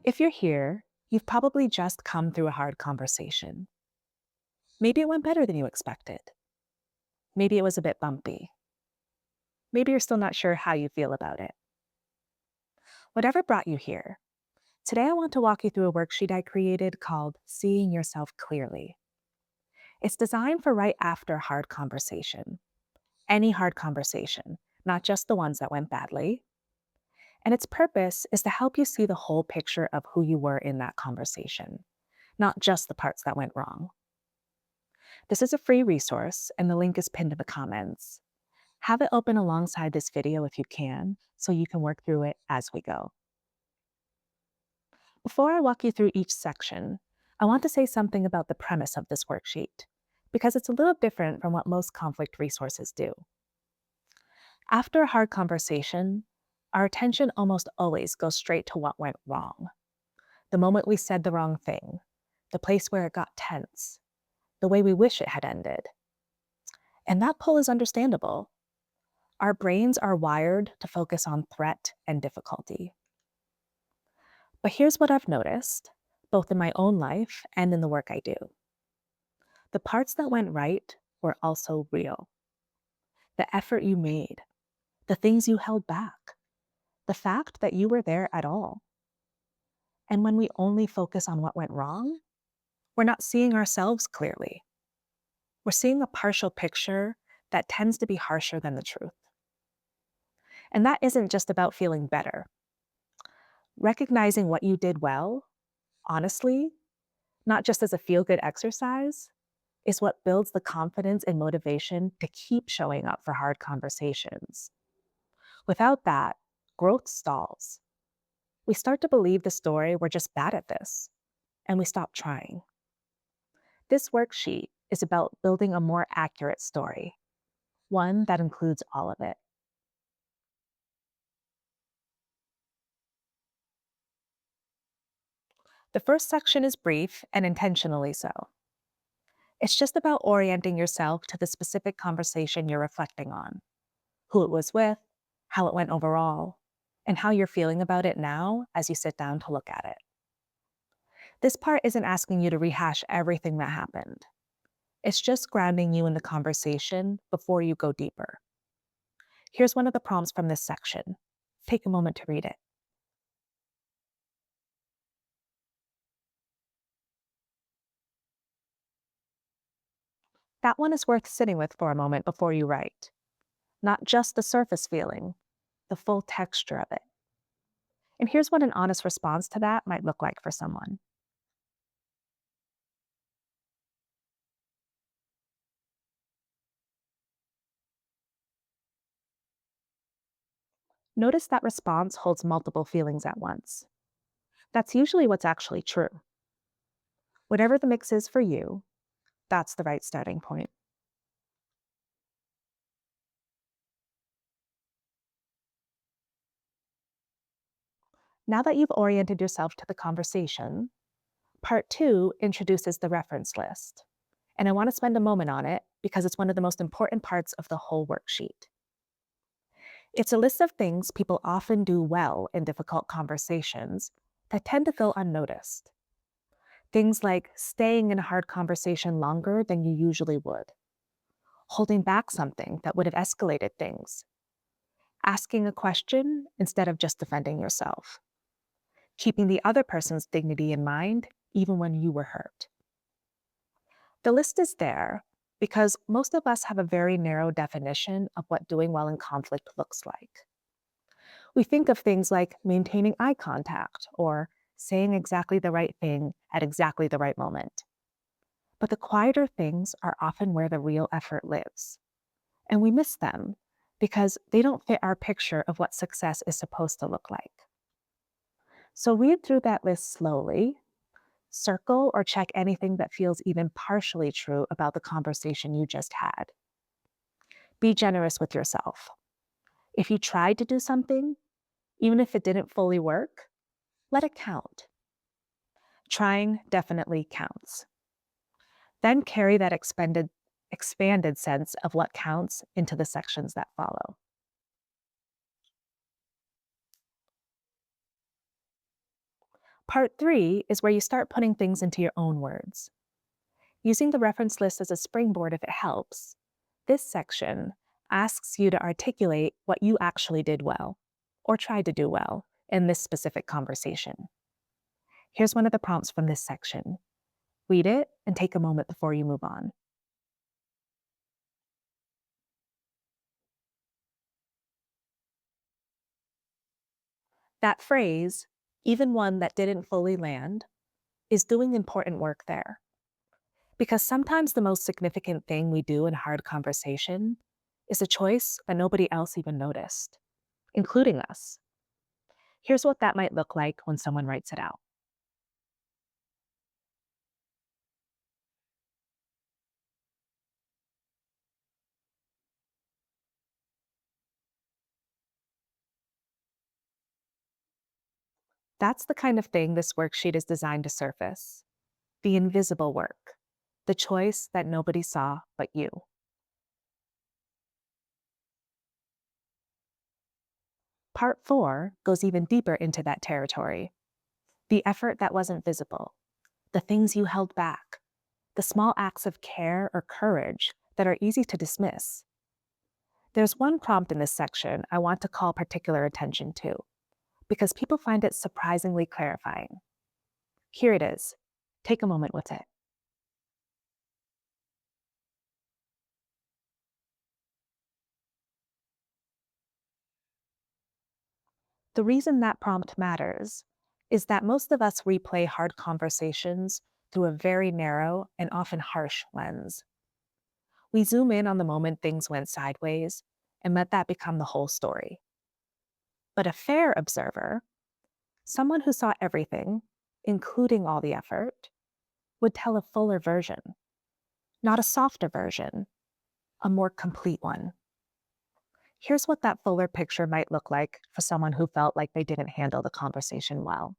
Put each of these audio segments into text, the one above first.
If you're here, you've probably just come through a hard conversation. Maybe it went better than you expected. Maybe it was a bit bumpy. Maybe you're still not sure how you feel about it. Whatever brought you here, today I want to walk you through a worksheet I created called Seeing Yourself Clearly. It's designed for right after hard conversation, any hard conversation, not just the ones that went badly. And its purpose is to help you see the whole picture of who you were in that conversation, not just the parts that went wrong. This is a free resource, and the link is pinned in the comments. Have it open alongside this video if you can, so you can work through it as we go. Before I walk you through each section, I want to say something about the premise of this worksheet, because it's a little different from what most conflict resources do. After a hard conversation, our attention almost always goes straight to what went wrong. The moment we said the wrong thing, the place where it got tense, the way we wish it had ended. And that pull is understandable. Our brains are wired to focus on threat and difficulty. But here's what I've noticed, both in my own life and in the work I do. The parts that went right were also real. The effort you made, the things you held back, the fact that you were there at all. And when we only focus on what went wrong, we're not seeing ourselves clearly. We're seeing a partial picture that tends to be harsher than the truth. And that isn't just about feeling better. Recognizing what you did well, honestly, not just as a feel-good exercise, is what builds the confidence and motivation to keep showing up for hard conversations. Without that, growth stalls. We start to believe the story we're just bad at this, and we stop trying. This worksheet is about building a more accurate story, one that includes all of it. The first section is brief and intentionally so. It's just about orienting yourself to the specific conversation you're reflecting on, who it was with, how it went overall, and how you're feeling about it now as you sit down to look at it. This part isn't asking you to rehash everything that happened. It's just grounding you in the conversation before you go deeper. Here's one of the prompts from this section. Take a moment to read it. That one is worth sitting with for a moment before you write. Not just the surface feeling, the full texture of it. And here's what an honest response to that might look like for someone. Notice that response holds multiple feelings at once. That's usually what's actually true. Whatever the mix is for you, that's the right starting point. Now that you've oriented yourself to the conversation, part two introduces the reference list. And I want to spend a moment on it because it's one of the most important parts of the whole worksheet. It's a list of things people often do well in difficult conversations that tend to go unnoticed. Things like staying in a hard conversation longer than you usually would, holding back something that would have escalated things, asking a question instead of just defending yourself, keeping the other person's dignity in mind even when you were hurt. The list is there because most of us have a very narrow definition of what doing well in conflict looks like. We think of things like maintaining eye contact or saying exactly the right thing at exactly the right moment. But the quieter things are often where the real effort lives. And we miss them because they don't fit our picture of what success is supposed to look like. So read through that list slowly, circle or check anything that feels even partially true about the conversation you just had. Be generous with yourself. If you tried to do something, even if it didn't fully work, let it count. Trying definitely counts. Then carry that expanded sense of what counts into the sections that follow. Part 3 is where you start putting things into your own words. Using the reference list as a springboard if it helps, this section asks you to articulate what you actually did well, or tried to do well, in this specific conversation. Here's one of the prompts from this section. Read it and take a moment before you move on. That phrase, even one that didn't fully land, is doing important work there. Because sometimes the most significant thing we do in hard conversation is a choice that nobody else even noticed, including us. Here's what that might look like when someone writes it out. That's the kind of thing this worksheet is designed to surface: the invisible work, the choice that nobody saw but you. Part 4 goes even deeper into that territory: the effort that wasn't visible, the things you held back, the small acts of care or courage that are easy to dismiss. There's one prompt in this section I want to call particular attention to, because people find it surprisingly clarifying. Here it is. Take a moment with it. The reason that prompt matters is that most of us replay hard conversations through a very narrow and often harsh lens. We zoom in on the moment things went sideways and let that become the whole story. But a fair observer, someone who saw everything, including all the effort, would tell a fuller version, not a softer version, a more complete one. Here's what that fuller picture might look like for someone who felt like they didn't handle the conversation well.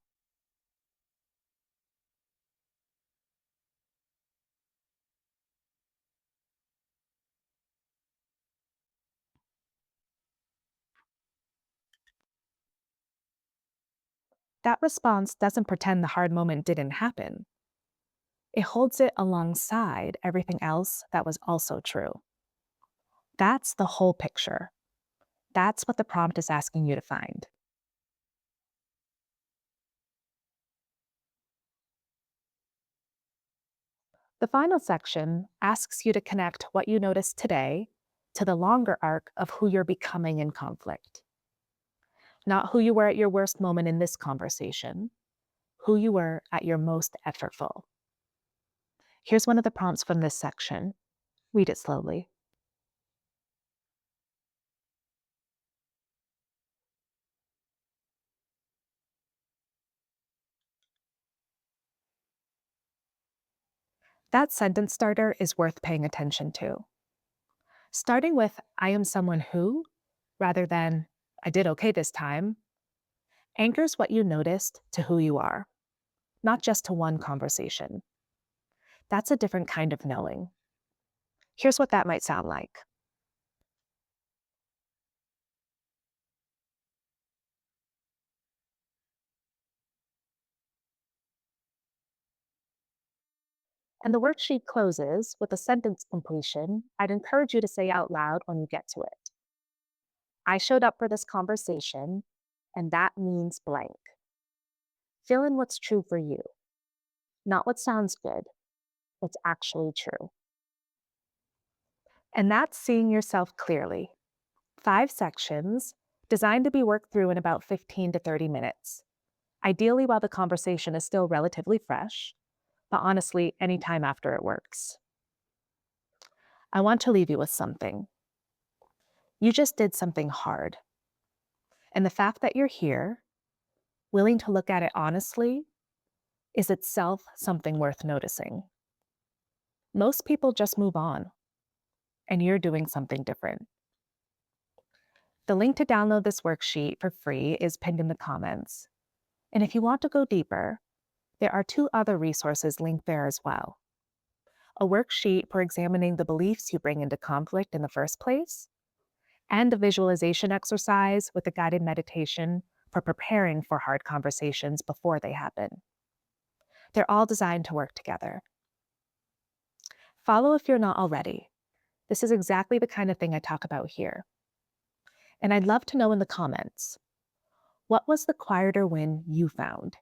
That response doesn't pretend the hard moment didn't happen. It holds it alongside everything else that was also true. That's the whole picture. That's what the prompt is asking you to find. The final section asks you to connect what you noticed today to the longer arc of who you're becoming in conflict. Not who you were at your worst moment in this conversation, who you were at your most effortful. Here's one of the prompts from this section. Read it slowly. That sentence starter is worth paying attention to. Starting with, I am someone who, rather than, I did okay this time, anchors what you noticed to who you are, not just to one conversation. That's a different kind of knowing. Here's what that might sound like. And the worksheet closes with a sentence completion I'd encourage you to say out loud when you get to it. I showed up for this conversation, and that means blank. Fill in what's true for you, not what sounds good, what's actually true. And that's seeing yourself clearly. 5 sections designed to be worked through in about 15 to 30 minutes, ideally while the conversation is still relatively fresh, but honestly, anytime after it works. I want to leave you with something. You just did something hard. And the fact that you're here, willing to look at it honestly, is itself something worth noticing. Most people just move on, and you're doing something different. The link to download this worksheet for free is pinned in the comments. And if you want to go deeper, there are 2 other resources linked there as well: a worksheet for examining the beliefs you bring into conflict in the first place, and a visualization exercise with a guided meditation for preparing for hard conversations before they happen. They're all designed to work together. Follow if you're not already. This is exactly the kind of thing I talk about here. And I'd love to know in the comments, what was the quieter win you found?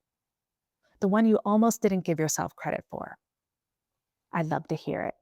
The one you almost didn't give yourself credit for? I'd love to hear it.